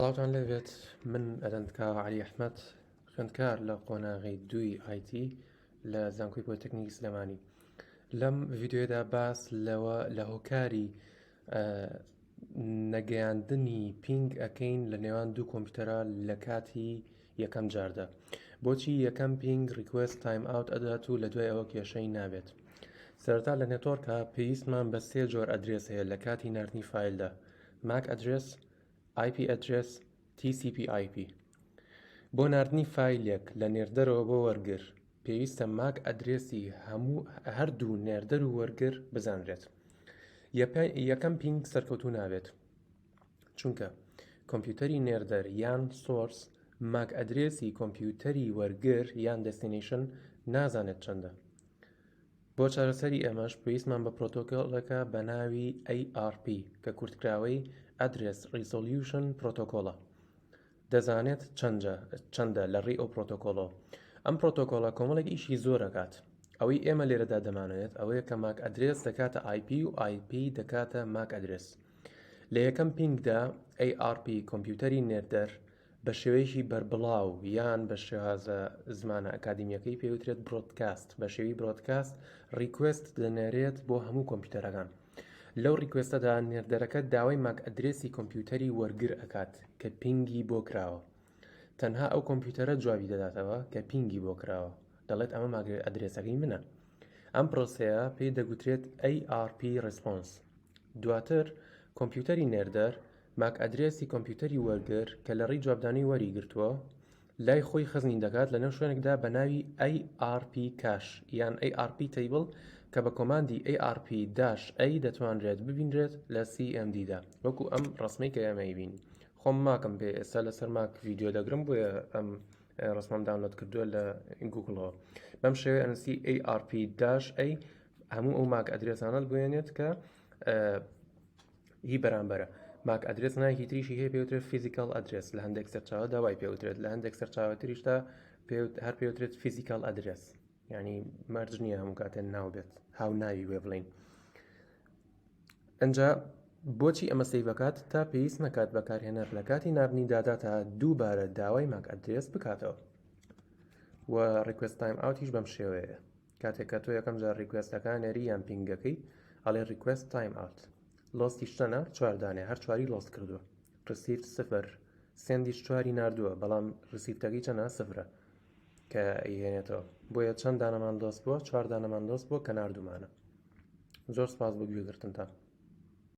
سڵاوتان لەوێت من ئەدەندکاوە عەلی ئەحمەد خوێندکار لە قۆناغی دووی ئایتی لە زانکۆی پۆلیتێکنیکی سلێمانی. لەم ڤیدیۆدا باس لە هۆکاری نەگەیاندنی پینگ ئەکەین لە نێوان دوو کۆمپیوتەرە لە کاتی یەکەم جاردا. بۆچی یەکەم پینگ ریکوێست تایم ئاوت ئەدات و لە دوای ئەوە کێشەی نابێت. سەرەتا لە نێتۆرکە پێویستمان بە سێ جۆر ئەدرێس هەیە لە کاتی ناردنی فایلدا: ماک ئەدرێس، IP ئەدرێس، TCP/IP. بۆ ناردنی فایلێک لە نێردەرەوە بۆ وەرگر پێویستە ماک ئەدرێسی هەردوو نێردەر و وەرگر بزانرێت. یەکەم پینگ سەرکەوتوو نابێت چونکە کۆمپیوتەری نێردەر یان سۆرس ماک ئەدرێسی کۆمپیوتەری وەرگر یان دەستینیشن نازانێت چەندە. بۆ چارەسەری ئەمەش پێویستمان بە پرۆتۆکۆلەکە بە ناوی ARP کە کورتکراوەی ئەدرێس ریزۆلیوشن پرۆتۆکۆڵە دەزانێت چەندە لە ڕێی ئەو پرۆتۆکۆڵەوە. ئەم پرۆتۆکۆڵە کۆمەڵێک ئیشی زۆر دەکات. ئەوەی ئێمە لێرەدا دەمانێت ئەوەیە کە ماک ئەدرێس دەکاتە IP و IP دەکاتە ماک ئەدرێس. لە یەکەم پینگدا ARP کۆمپیوتەری نێردەر بە شێوەیەکی بەربڵاو یان بە شێوازە زمانە ئەکادیمیەکەی پێوترێت برۆدکاست، بە شێوی برۆدکاست ریکوێست دەنێرێت بۆ هەموو کۆمپیوتەرەکان. لەو ریکوێستەدا نێردەرەکە داوای ماک ئەدرێسی کۆمپیوتەری وەرگر ئەکات کە پینگی بۆ کراوە. تەنها ئەو کۆمپیوتەرە جوابی دەداتەوە کە پینگی بۆ کراوە، دەڵێت ئەمە ماک ئەدرێسەکەی منە. ئەم پرۆسەیە پێی دەگوترێت ARP ریسپۆنس. دواتر کۆمپیوتەری نێردەر ماک ئەدرێسی کۆمپیوتەری وەرگر کە لە ڕێی جوابدانی وەری گرتووە لای خۆی خزمی دەکات لە نێو شوێنێکدا بە ناوی ARP کاش یان ARP تیبل کە بە کۆماندی ARP-A دەتوانرێت ببینرێت لە CMD-دا وەکو ئەم ڕسمەی کە ئێمە بین. خۆم ماکم پێ ئێستا لەسەر ماک ڤیدیۆ دەگرم بۆیە ئەم ڕسمەم داونلۆد کردووە لە گوگڵەوە. بەم شێوەیە ئەنووسی ARP-A هەموو ئەو ماک ئەدرێسانە بێنێت کە هی بەرامبەرە. ماک ئەدرێس نایەکی تریشی هەیە پێوترێت فیزیکال ئەدرێس، لە هەندێک سەرچاوە داوای پێوترێت، لە هەندێک سەرچاوە تریشدا هەر پێوترێت فیزیکال ئەدرێس، یعنی مەرج نییە هەموو کاتێن ناو بێت، هاو ناوی وێ بڵین. ئەنجا بۆچی ئەمە سەیڤەکات تا پێویست نەکات بەکارهێنەر لە کاتی ناردنی دادا تا دووبارە داوای ماک ئەدرێس بکاتەوە. و ریکوێست تایم ئاوتیش بەم شێوەیە. کاتێک کە تۆ یەکەم جار ریکوێستەکان نێری یان پینگەکەی ئەڵێ ریکوێست تایم ئاوت. لۆستیش چەنە؟ 4 دانێ، هەر 4 لۆست کردووە. ڕسیفت 0، سێندیش 4 ناردووە بەڵام ڕسیفتەکەی چەنە؟ 0 کە ئەیهێنێتەوە. بۆیە چەند دانەمان لۆست بووە؟ 4 دانەمان لۆست بووە کە ناردوومانە. زۆر سپاس بۆ گوێگرتنتان.